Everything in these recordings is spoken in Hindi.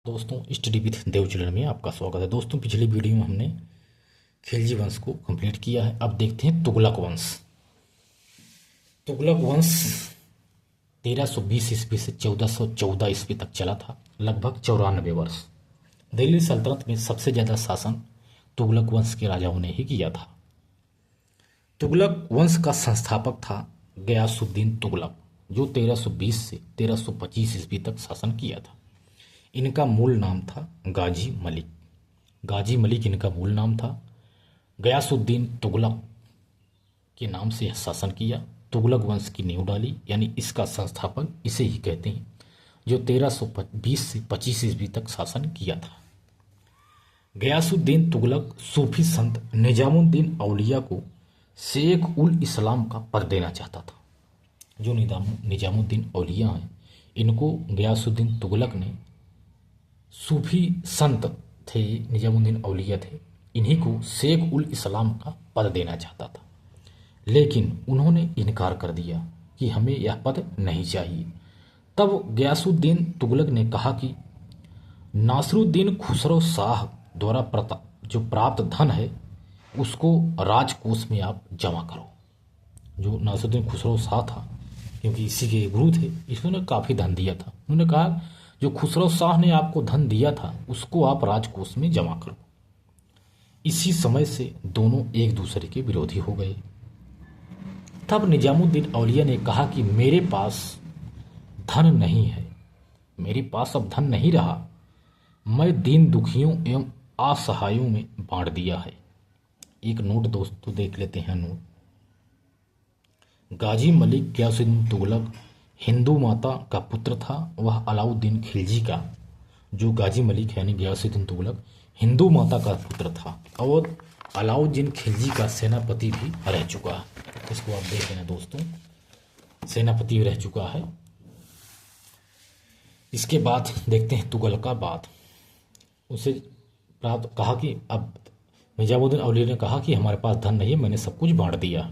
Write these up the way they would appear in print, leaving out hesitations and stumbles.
दोस्तों, स्टडी विथ देव चिल्ड्रन में आपका स्वागत है। दोस्तों, पिछली वीडियो में हमने खिलजी वंश को कंप्लीट किया है। अब देखते हैं तुगलक वंश। तुगलक वंश 1320 ईस्वी से 1414 ईस्वी तक चला था, लगभग 94 वर्ष। दिल्ली सल्तनत में सबसे ज़्यादा शासन तुगलक वंश के राजाओं ने ही किया था। तुगलक वंश का संस्थापक था गयासुद्दीन तुगलक, जो 1320 से 1325 ईस्वी तक शासन किया था। इनका मूल नाम था गाजी मलिक। गाजी मलिक इनका मूल नाम था। गयासुद्दीन तुगलक के नाम से यह शासन किया, तुगलक वंश की नींव डाली, यानी इसका संस्थापक इसे ही कहते हैं, जो 1320 से 25 ईस्वी तक शासन किया था। गयासुद्दीन तुगलक सूफी संत निजामुद्दीन औलिया को शेख उल इस्लाम का पद देना चाहता था। जो निजामुद्दीन औलिया हैं, इनको गयासुद्दीन तुगलक ने, सूफी संत थे, निजामुद्दीन औलिया थे, इन्हीं को शेख उल इस्लाम का पद देना चाहता था, लेकिन उन्होंने इनकार कर दिया कि हमें यह पद नहीं चाहिए। तब गयासुद्दीन तुगलक ने कहा कि नासिरुद्दीन खुसरो शाह द्वारा जो प्राप्त धन है उसको राजकोष में आप जमा करो। जो नासिरुद्दीन खुसरो शाह था, क्योंकि इसी के गुरु थे, इसने काफ़ी धन दिया था। उन्होंने कहा जो खुसरो शाह ने आपको धन दिया था उसको आप राजकोष में जमा करो। इसी समय से दोनों एक दूसरे के विरोधी हो गए। तब निजामुद्दीन औलिया ने कहा कि मेरे पास धन नहीं है, मेरे पास अब धन नहीं रहा, मैं दीन दुखियों एवं असहायों में बांट दिया है। एक नोट दोस्तों देख लेते हैं। नोट, गाजी मलिक गयासुद्दीन तुगलक हिंदू माता का पुत्र था। वह अलाउद्दीन खिलजी का, जो गाजी मलिक है यानी गयासुद्दीन तुगलक, हिंदू माता का पुत्र था और अलाउद्दीन खिलजी का सेनापति भी रह चुका है। इसको आप देख लेना दोस्तों, सेनापति रह चुका है। इसके बाद देखते हैं तुगलकाबाद। उसे प्राप्त कहा कि अब निजामुद्दीन औलिया ने कहा कि हमारे पास धन नहीं है, मैंने सब कुछ बांट दिया।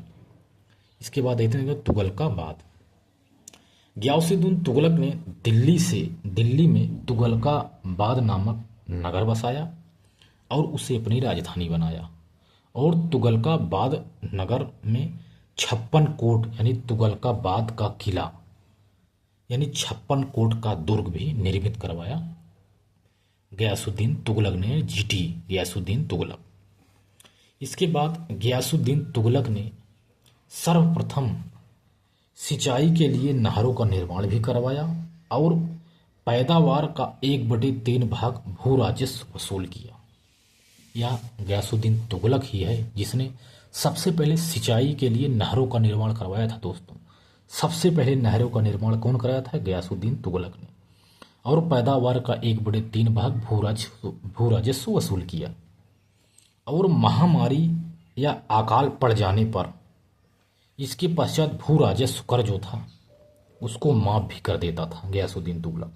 इसके बाद देखते हैं तुगलकाबाद। गयासुद्दीन तुगलक ने दिल्ली में तुगलकाबाद नामक नगर बसाया और उसे अपनी राजधानी बनाया। और तुगलकाबाद नगर में 56 कोट यानी तुगलकाबाद का किला यानी 56 कोट का दुर्ग भी निर्मित करवाया गयासुद्दीन तुगलक ने, जीटी गयासुद्दीन तुगलक। इसके बाद गयासुद्दीन तुगलक ने सर्वप्रथम सिंचाई के लिए नहरों का निर्माण भी करवाया और पैदावार का 1/3 भाग भू राजस्व वसूल किया। यह गयासुद्दीन तुगलक ही है जिसने सबसे पहले सिंचाई के लिए नहरों का निर्माण करवाया था। दोस्तों, सबसे पहले नहरों का निर्माण कौन कराया था? गयासुद्दीन तुगलक ने। और पैदावार का 1/3 भाग भू राजस्व वसूल किया। और महामारी या अकाल पड़ जाने पर इसके पश्चात भू राजस्व कर जो था उसको माफ भी कर देता था गयासुद्दीन तुगलक।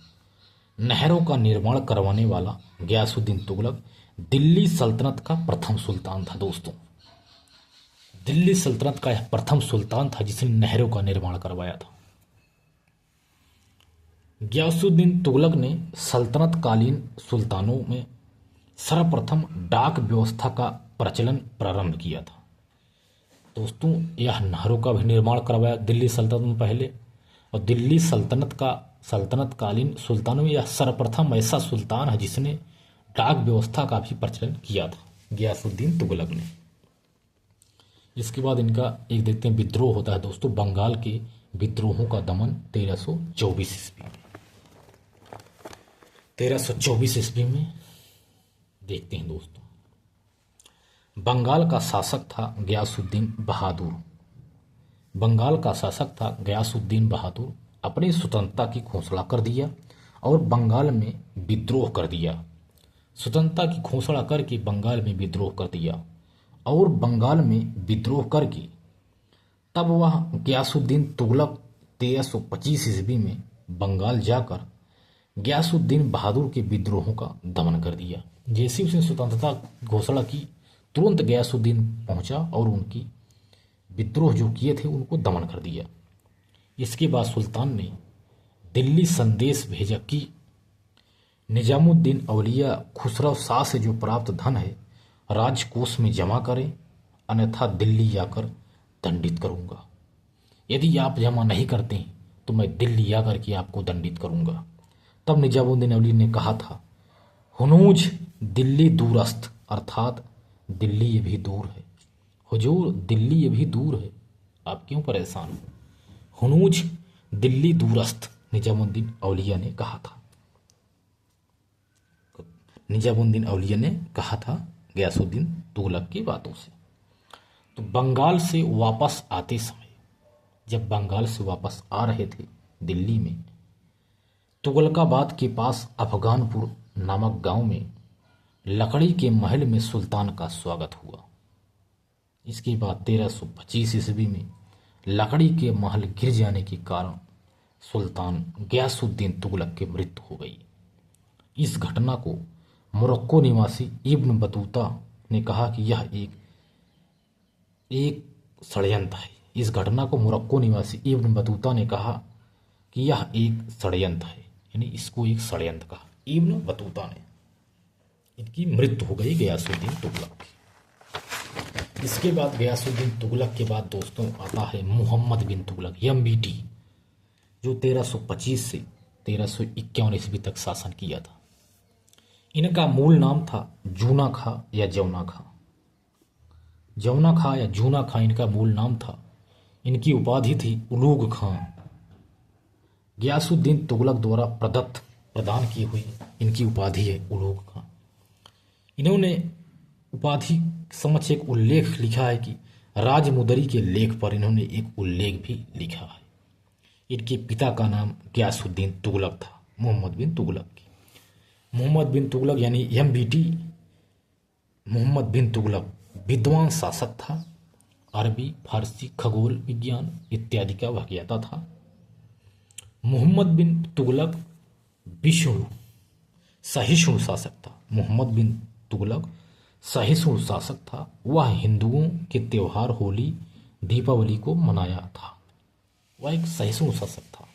नहरों का निर्माण करवाने वाला गयासुद्दीन तुगलक दिल्ली सल्तनत का प्रथम सुल्तान था। दोस्तों, दिल्ली सल्तनत का यह प्रथम सुल्तान था जिसने नहरों का निर्माण करवाया था। गयासुद्दीन तुगलक ने सल्तनत कालीन सुल्तानों में सर्वप्रथम डाक व्यवस्था का प्रचलन प्रारंभ किया था। दोस्तों, यह नहरों का भी निर्माण करवाया दिल्ली सल्तनत में पहले, और दिल्ली सल्तनत कालीन सुल्तानों में यह सर्वप्रथम ऐसा सुल्तान है जिसने डाक व्यवस्था का भी प्रचलन किया था, गयासुद्दीन तुगलक ने। इसके बाद इनका एक देखते हैं विद्रोह होता है। दोस्तों, बंगाल के विद्रोहों का दमन 1324 ईस्वी में। 1324 ईस्वी में देखते हैं दोस्तों, बंगाल का शासक था गयासुद्दीन बहादुर। बंगाल का शासक था गयासुद्दीन बहादुर अपनी स्वतंत्रता की घोषणा कर दिया और बंगाल में विद्रोह कर दिया। स्वतंत्रता की घोषणा करके बंगाल में विद्रोह कर दिया और बंगाल में विद्रोह करके तब वह गयासुद्दीन तुगलक 1325 ईस्वी में बंगाल जाकर गयासुद्दीन बहादुर के विद्रोहों का दमन कर दिया। जैसे उसने स्वतंत्रता घोषणा की, तुरंत गयासुद्दीन पहुंचा और उनकी विद्रोह जो किए थे उनको दमन कर दिया। इसके बाद सुल्तान ने दिल्ली संदेश भेजा कि निजामुद्दीन औलिया खुसरो शाह से जो प्राप्त धन है राजकोष में जमा करें, अन्यथा दिल्ली आकर दंडित करूंगा। यदि आप जमा नहीं करते हैं तो मैं दिल्ली आकर के आपको दंडित करूंगा। तब निजामुद्दीन औलिया ने कहा था, हुनूज दिल्ली दूरस्थ, अर्थात दिल्ली ये भी दूर है। हुजूर दिल्ली ये भी दूर है, आप क्यों परेशान हो। हुनूज दिल्ली दूरस्थ, निजामुद्दीन औलिया ने कहा था। निजामुद्दीन औलिया ने कहा था गयासुद्दीन तुगलक की बातों से। तो बंगाल से वापस आते समय, जब बंगाल से वापस आ रहे थे दिल्ली में, तुगलकाबाद के पास अफगानपुर नामक गांव में लकड़ी के महल में सुल्तान का स्वागत हुआ। इसके बाद 1325 ईस्वी में लकड़ी के महल गिर जाने के कारण सुल्तान गयासुद्दीन तुगलक की मृत्यु हो गई। इस घटना को मोरक्को निवासी इब्न बतूता ने कहा कि यह एक षड्यंत्र है। इस घटना को मोरक्को निवासी इब्न बतूता ने कहा कि यह एक षड्यंत्र है, यानी इसको एक षड्यंत्र कहा इब्न बतूता ने। इनकी मृत्यु हो गई गयासुद्दीन तुगलक की। इसके बाद गयासुद्दीन तुगलक के बाद दोस्तों आता है मोहम्मद बिन तुगलक, MBT, जो 1325 से 1351 ईस्वी तक शासन किया था। इनका मूल नाम था जूना खां या जौना खां। जौना खां या जूना खां इनका मूल नाम था। इनकी उपाधि थी उलूग खां। गयासुद्दीन तुगलक द्वारा प्रदान की हुई इनकी उपाधि है उलूग खां। इन्होंने उपाधि समक्ष एक उल्लेख लिखा है कि राजमुदरी के लेख पर इन्होंने एक उल्लेख भी लिखा है। इनके पिता का नाम गयासुद्दीन तुगलक था, मोहम्मद बिन तुगलक की। मोहम्मद बिन तुगलक यानी MBT, मोहम्मद बिन तुगलक विद्वान शासक था। अरबी, फारसी, खगोल विज्ञान इत्यादि का वक्ता था। मोहम्मद बिन तुगलक विष्णु सहिष्णु शासक था। मोहम्मद बिन तुगलक सहिष्णु शासक था। वह हिंदुओं के त्योहार होली, दीपावली को मनाया था। वह एक सहिष्णु शासक था।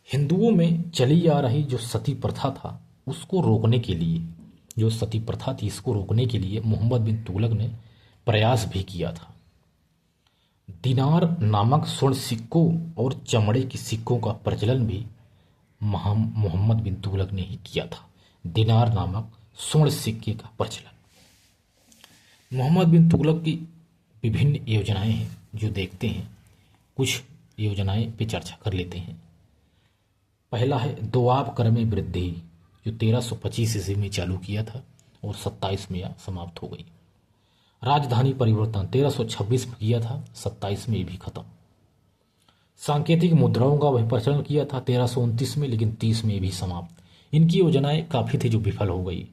हिंदुओं में चली आ रही जो सती प्रथा था उसको रोकने के लिए, जो सती प्रथा थी इसको रोकने के लिए मोहम्मद बिन तुगलक ने प्रयास भी किया था। दिनार नामक स्वर्ण सिक्कों और चमड़े के सिक्कों का प्रचलन भी मोहम्मद बिन तुगलक ने ही किया था। दिनार नामक स्वर्ण सिक्के का प्रचलन। मोहम्मद बिन तुगलक की विभिन्न योजनाएं हैं जो देखते हैं। कुछ योजनाएं पे चर्चा कर लेते हैं। पहला है दोआब कर में वृद्धि, जो 1325 ईस्वी में चालू किया था और 27 में यह समाप्त हो गई। राजधानी परिवर्तन 1326 में किया था, 27 में ये भी खत्म। सांकेतिक मुद्राओं का वह प्रचलन किया था 1329 में, लेकिन 30 में भी समाप्त। इनकी योजनाएं काफी थी जो विफल हो गई।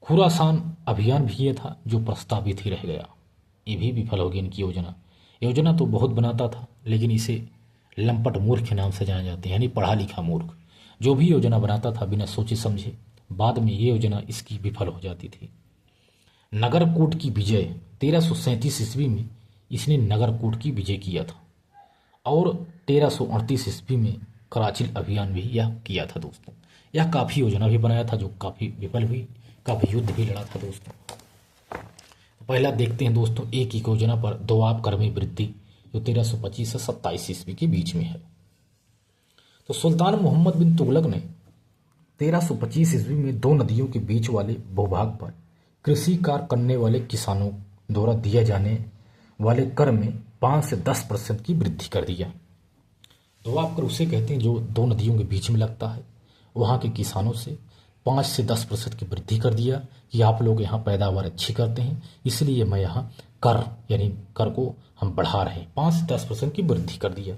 खुरासान अभियान भी ये था जो प्रस्तावित ही रह गया, ये भी विफल हो गई इनकी योजना तो बहुत बनाता था, लेकिन इसे लंपट मूर्ख के नाम से जाने जाते हैं, यानी पढ़ा लिखा मूर्ख। जो भी योजना बनाता था बिना सोचे समझे, बाद में ये योजना इसकी विफल हो जाती थी। नगरकोट की विजय 1337 ईस्वी में इसने नगरकोट की विजय किया था और 1338 ईस्वी में कराचिल अभियान भी यह किया था दोस्तों। यह काफ़ी योजना भी बनाया था जो काफ़ी विफल हुई, काफ़ी युद्ध भी लड़ा था दोस्तों। पहला देखते हैं दोस्तों एक योजना पर दोआब कर में वृद्धि, जो 1325 से 27 ईस्वी के बीच में है। तो सुल्तान मोहम्मद बिन तुगलक ने 1325 ईस्वी में 2 नदियों के बीच वाले भूभाग पर कृषि कार्य करने वाले किसानों द्वारा दिए जाने वाले कर में 5 से 10% की वृद्धि कर दिया। दोआब कर उसे कहते हैं जो 2 नदियों के बीच में लगता है। वहाँ के किसानों से 5 से 10% की वृद्धि कर दिया कि आप लोग यहाँ पैदावार अच्छी करते हैं, इसलिए मैं यहाँ कर को हम बढ़ा रहे हैं। 5 से 10% की वृद्धि कर दिया।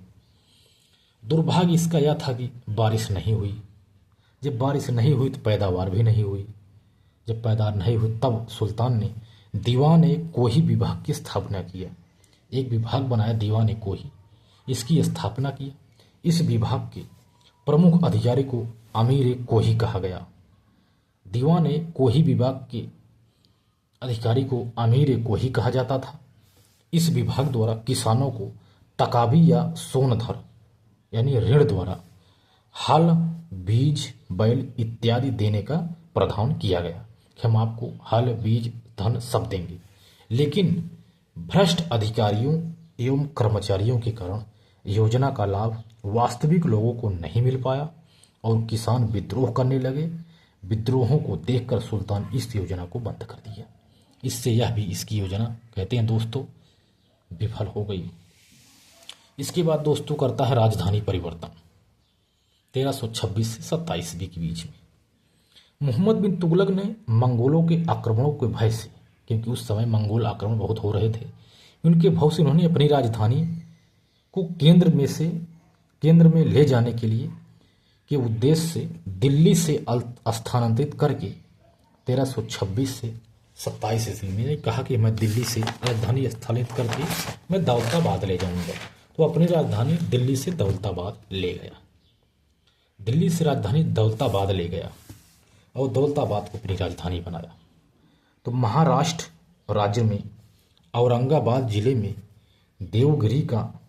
दुर्भाग्य इसका यह था कि बारिश नहीं हुई। जब बारिश नहीं हुई तो पैदावार भी नहीं हुई। जब पैदावार नहीं हुई तब सुल्तान ने दीवान ए कोही विभाग की स्थापना किया। एक विभाग बनाया दीवान ए कोही, इसकी स्थापना की। इस विभाग के प्रमुख अधिकारी को अमीर ए कोही कहा गया। दीवान ए कोही विभाग के अधिकारी को अमीर ए कोही कहा जाता था। इस विभाग द्वारा किसानों को तकाबी या सोनधर यानी ऋण द्वारा हल, बीज बैल इत्यादि देने का प्रावधान किया गया कि हम आपको हल बीज धन सब देंगे। लेकिन भ्रष्ट अधिकारियों एवं कर्मचारियों के कारण योजना का लाभ वास्तविक लोगों को नहीं मिल पाया और किसान विद्रोह करने लगे। विद्रोहों को देखकर सुल्तान इस योजना को बंद कर दिया। इससे यह भी इसकी योजना कहते हैं दोस्तों विफल हो गई। इसके बाद दोस्तों करता है राजधानी परिवर्तन 1326 से 27 ईस्वी के बीच में। मोहम्मद बिन तुगलक ने मंगोलों के आक्रमणों के भय से, क्योंकि उस समय मंगोल आक्रमण बहुत हो रहे थे, उनके भय से उन्होंने अपनी राजधानी को केंद्र में ले जाने के लिए के उद्देश्य से दिल्ली से स्थानांतरित करके 1326 से 27 ईस्वी में कहा कि मैं दिल्ली से राजधानी स्थानांतरित करके मैं दौलताबाद ले जाऊंगा। तो अपनी राजधानी दिल्ली से दौलताबाद ले गया। दिल्ली से राजधानी दौलताबाद ले गया और दौलताबाद को अपनी राजधानी बनाया। तो महाराष्ट्र राज्य में औरंगाबाद जिले में देवगिरी का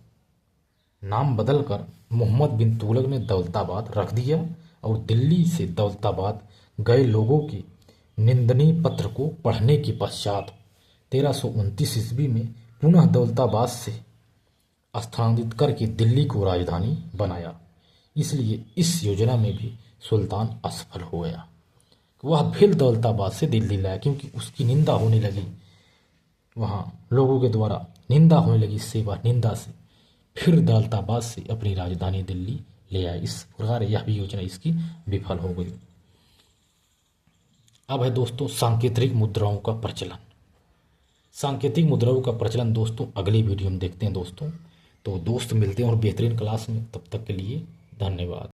नाम बदलकर मोहम्मद बिन तुगलक ने दौलताबाद रख दिया और दिल्ली से दौलताबाद गए लोगों के निंदनीय पत्र को पढ़ने के पश्चात 1329 ईस्वी में पुनः दौलताबाद से स्थानांतरित करके दिल्ली को राजधानी बनाया। इसलिए इस योजना में भी सुल्तान असफल हो गया। वह फिर दौलताबाद से दिल्ली लाया, क्योंकि उसकी निंदा होने लगी, वहाँ लोगों के द्वारा निंदा होने लगी। इससे वह निंदा से फिर दौलताबाद से अपनी राजधानी दिल्ली ले आए। इस प्रकार यह भी योजना इसकी विफल हो गई। अब है दोस्तों सांकेतिक मुद्राओं का प्रचलन। सांकेतिक मुद्राओं का प्रचलन दोस्तों अगली वीडियो में देखते हैं दोस्तों। तो दोस्त मिलते हैं और बेहतरीन क्लास में, तब तक के लिए धन्यवाद।